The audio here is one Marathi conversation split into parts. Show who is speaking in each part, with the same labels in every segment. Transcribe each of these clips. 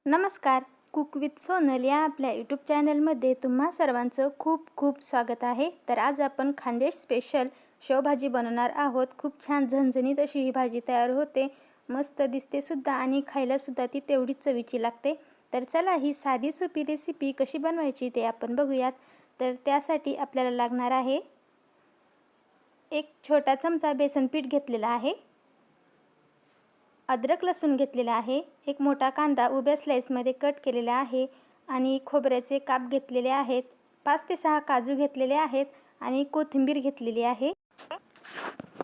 Speaker 1: नमस्कार. कुक विथ सोनल या आपल्या यूट्यूब चॅनलमध्ये तुम्हा सर्वांचं खूप खूप स्वागत आहे. तर आज आपण खानदेश स्पेशल शेवभाजी बनवणार आहोत. खूप छान झणझणीत अशी ही भाजी तयार होते, मस्त दिसते सुद्धा आणि खायलासुद्धा ती तेवढीच चवीची लागते. तर चला ही साधी सोपी रेसिपी कशी बनवायची ते आपण बघूयात. तर त्यासाठी आपल्याला लागणार आहे एक छोटा चमचा बेसन पीठ घेतलेला आहे, अद्रक लसूण घेतलेला आहे, एक मोठा कांदा उभ्या स्लाइसमध्ये कट केलेला आहे आणि खोबऱ्याचे काप घेतलेले आहेत, 5 ते 6 काजू घेतलेले आहेत आणि कोथिंबीर घेतलेली आहे.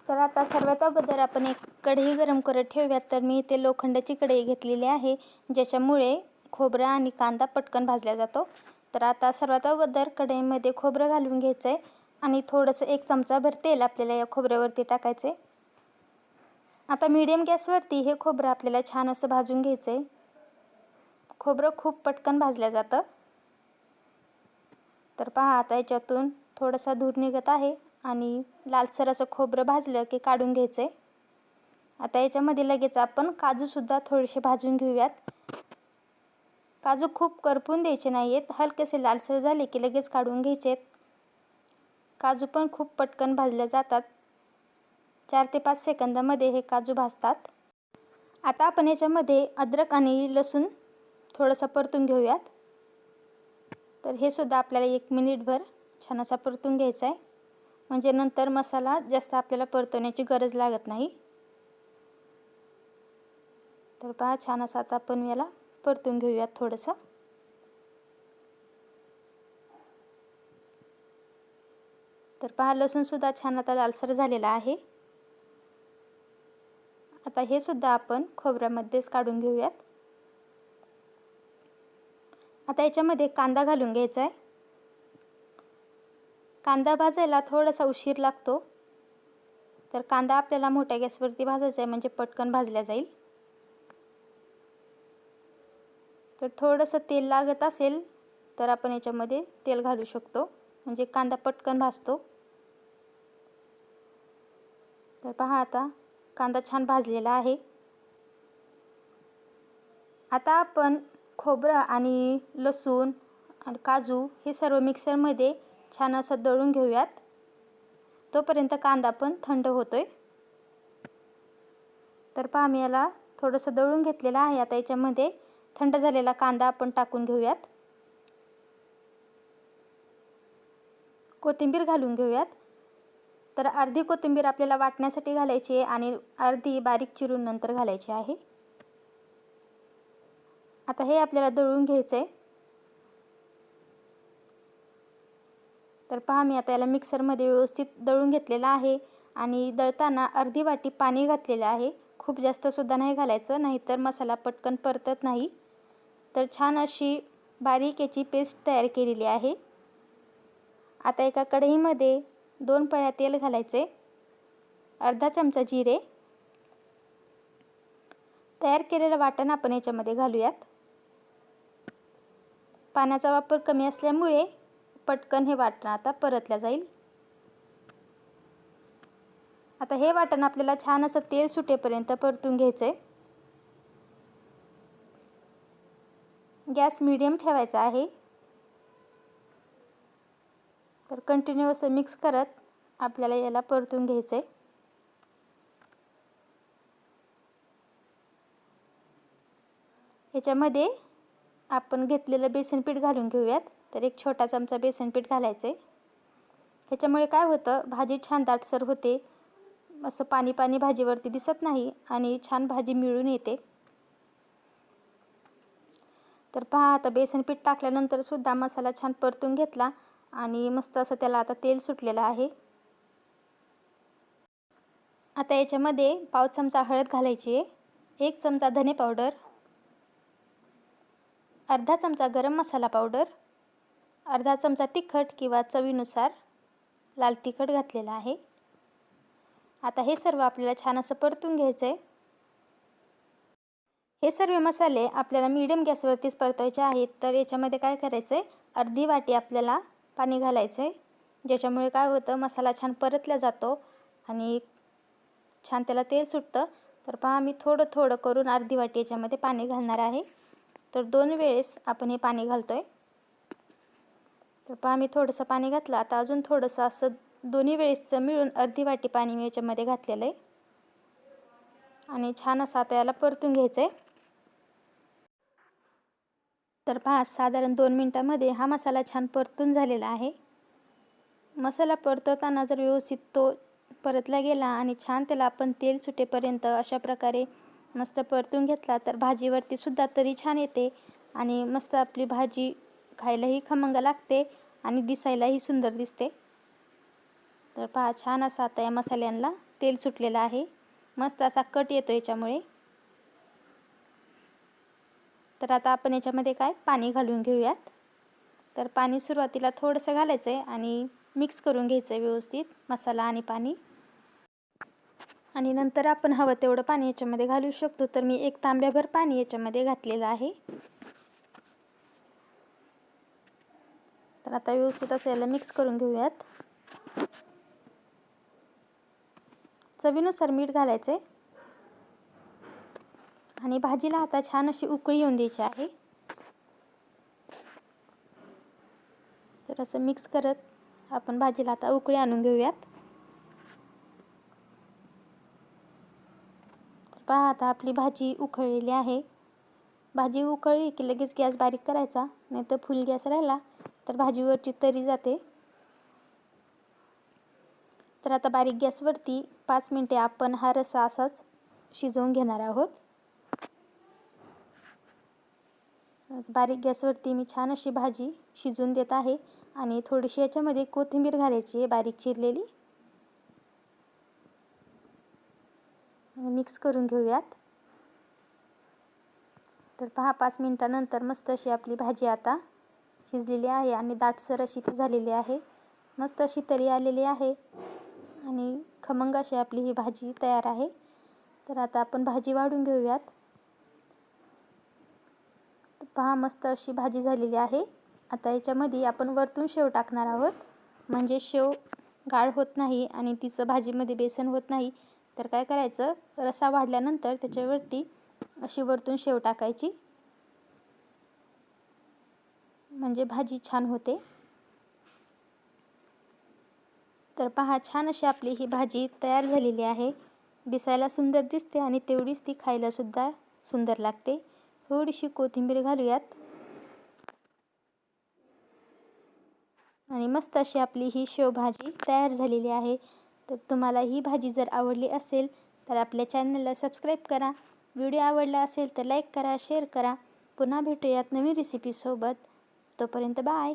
Speaker 1: तर आता सर्वात अगोदर आपण एक कढई गरम करत ठेवूयात. तर मी इथे लोखंडाची कढई घेतलेली आहे, ज्याच्यामुळे खोबरं आणि कांदा पटकन भाजला जातो. तर आता सर्वात अगोदर कढईमध्ये खोबरं घालून घ्यायचं आहे आणि थोडंसं 1 चमचाभर तेल आपल्याला या खोबऱ्यावरती टाकायचं आहे. आता मीडियम गॅसवरती हे खोबरं आपल्याला छान असं भाजून घ्यायचं आहे. खोबरं खूप पटकन भाजलं जातं. तर पहा आता याच्यातून थोडासा धूर निघत आहे आणि लालसर असं खोबरं भाजलं की काढून घ्यायचं आहे. आता याच्यामध्ये लगेच आपण काजूसुद्धा थोडेसे भाजून घेऊयात. काजू खूप करपून द्यायचे नाही आहेत, हलकेसे लालसर झाले की लगेच काढून घ्यायचे आहेत. काजू पण खूप पटकन भाजले जातात, 4 ते 5 सेकंदामध्ये हे काजू भाजतात. आता आपण याच्यामध्ये अद्रक आणि लसूण थोडंसं परतून घेऊयात. तर हे सुद्धा आपल्याला 1 मिनिटभर छान असा परतून घ्यायचा आहे, म्हणजे नंतर मसाला जास्त आपल्याला परतवण्याची गरज लागत नाही. तर पहा छान असं आता आपण याला परतून घेऊयात थोडंसं. तर पहा लसूणसुद्धा छान आता लालसर झालेला आहे. आता हे सुद्धा आपण खोबऱ्यामध्येच काढून घेऊयात. आता याच्यामध्ये कांदा घालून घ्यायचा आहे. कांदा भाजायला थोडासा उशीर लागतो, तर कांदा आपल्याला मोठ्या गॅसवरती भाजायचा आहे, म्हणजे पटकन भाजला जाईल. तर थोडंसं तेल लागत असेल तर आपण याच्यामध्ये तेल घालू शकतो, म्हणजे कांदा पटकन भाजतो. तर पहा आता कांदा छान भाजलेला आहे. आता आपण खोबरं आणि लसूण आणि काजू हे सर्व मिक्सरमध्ये छान असं दळून घेऊयात. तोपर्यंत कांदा पण थंड होतोय. तर पहा मी याला थोडंसं दळून घेतलेलं आहे. आता याच्यामध्ये थंड झालेला कांदा आपण टाकून घेऊयात. कोथिंबीर घालून घेऊयात. तर अर्धी कोथिंबीर आपल्याला वाटण्यासाठी घालायची आहे आणि अर्धी बारीक चिरून नंतर घालायची आहे. आता हे आपल्याला दळून घ्यायचं आहे. तर पहा मी आता याला मिक्सरमध्ये व्यवस्थित दळून घेतलेलं आहे आणि दळताना अर्धी वाटी पाणी घातलेलं आहे. खूप जास्तसुद्धा नाही घालायचं, नाहीतर मसाला पटकन परतत नाही. तर छान अशी बारीक याची पेस्ट तयार केलेली आहे. आता एका कढईमध्ये 2 पळ्या तेल घालायचे, अर्धा चमचा जिरे, तयार केलेलं वाटण आपण याच्यामध्ये घालूयात. पाण्याचा वापर कमी असल्यामुळे पटकन हे वाटण आता परतलं जाईल. आता हे वाटण आपल्याला छान असं तेल सुटेपर्यंत परतून घ्यायचं आहे. गॅस मीडियम ठेवायचा आहे. तर कंटिन्यू असं मिक्स करत आपल्याला याला परतून घ्यायचं आहे. याच्यामध्ये आपण घेतलेलं बेसन पीठ घालून घेऊयात. तर 1 छोटा चमचा बेसन पीठ घालायचं आहे. ह्याच्यामुळे काय होतं, भाजी छान दाटसर होते, असं पाणी पाणी भाजीवरती दिसत नाही आणि छान भाजी मिळून येते. तर पहा आता बेसन पीठ टाकल्यानंतर सुद्धा मसाला छान परतून घेतला आणि मस्त असं त्याला आता तेल सुटलेलं आहे. आता याच्यामध्ये पाव चमचा हळद घालायची आहे, 1 चमचा धने पावडर, अर्धा चमचा गरम मसाला पावडर, अर्धा चमचा तिखट किंवा चवीनुसार लाल तिखट घातलेला आहे. आता हे सर्व आपल्याला छान असं परतून घ्यायचं आहे. हे सर्व मसाले आपल्याला मीडियम गॅसवरतीच परतवायचे आहेत. तर याच्यामध्ये काय करायचं आहे, अर्धी वाटी आपल्याला पाणी घालायचं आहे, ज्याच्यामुळे काय होतं, मसाला छान परतला जातो आणि छान त्याला तेल सुटतं. तर पहा मी थोडं थोडं करून अर्धी वाटी याच्यामध्ये पाणी घालणार आहे. तर 2 वेळेस आपण हे पाणी घालतो आहे. तर पहा मी थोडंसं पाणी घातलं. आता अजून थोडंसं असं दोन्ही वेळेसचं मिळून अर्धी वाटी पाणी मी याच्यामध्ये घातलेलं आहे आणि छान असं आता याला परतून घ्यायचं आहे. तर पहा साधारण 2 मिनटामध्ये हा मसाला छान परतून झालेला आहे. मसाला परतवताना जर व्यवस्थित तो परतला गेला आणि छान त्याला आपण तेल सुटेपर्यंत अशा प्रकारे मस्त परतून घेतला तर भाजीवरती सुद्धा तरी छान येते आणि मस्त आपली भाजी खायलाही खमंग लागते आणि दिसायलाही सुंदर दिसते. तर पहा छान असा आता या मसाल्यांना तेल सुटलेलं आहे. मस्त असा कट येतो याच्यामुळे. तर आता आपण याच्यामध्ये काय पाणी घालून घेऊयात. तर पाणी सुरुवातीला थोडंसं घालायचं आहे आणि मिक्स करून घ्यायचं आहे व्यवस्थित मसाला आणि पाणी. आणि नंतर आपण हवं तेवढं पाणी याच्यामध्ये घालू शकतो. तर मी 1 तांब्याभर पाणी याच्यामध्ये घातलेलं आहे. तर आता व्यवस्थित असं याला मिक्स करून घेऊयात. चवीनुसार मीठ घालायचं आहे आणि भाजीला आता छान अशी उकळी येऊन द्यायची आहे. तर असं मिक्स करत आपण भाजीला आता उकळी आणून घेऊयात. तर पहा आता आपली भाजी उकळलेली आहे. भाजी उकळली की लगेच गॅस बारीक करायचा, नाहीतर फुल गॅस राहिला तर भाजीवरची तरी जाते. तर आता बारीक गॅसवरती 5 मिनिटे आपण हा रस्सा असाच शिजवून घेणार आहोत. बारीक गॅसवरती मी छान अशी भाजी शिजवून देत आहे आणि थोडीशी याच्यामध्ये कोथिंबीर घालायची आहे बारीक चिरलेली. मिक्स करून घेऊयात. तर पहा 5 मिनिटानंतर मस्त अशी आपली भाजी आता शिजलेली आहे आणि दाटसर अशी ती झालेली आहे. मस्त अशी तरी आलेली आहे आणि खमंग अशी आपली ही भाजी तयार आहे. तर आता आपण भाजी वाढून घेऊयात. पहा मस्त अशी भाजी झालेली आहे. आता याच्यामध्ये आपण वरतून शेव टाकणार आहोत, म्हणजे शेव गाळ होत नाही आणि तिचं भाजीमध्ये बेसन होत नाही. तर काय करायचं, रस्सा वाढल्यानंतर त्याच्यावरती अशी वरतून शेव टाकायची, म्हणजे भाजी छान होते. तर पहा छान अशी आपली ही भाजी तयार झालेली आहे. दिसायला सुंदर दिसते आणि तेवढीच ती खायला सुद्धा सुंदर लागते. थोडीशी कोथिंबीर घालूयात आणि मस्त अशी आपली ही शेवभाजी तयार झालेली आहे. तर तुम्हाला ही भाजी जर आवडली असेल तर आपल्या चॅनलला सबस्क्राईब करा. व्हिडिओ आवडला असेल तर लाईक करा, शेअर करा. पुन्हा भेटूयात नवीन रेसिपीसोबत. तोपर्यंत बाय.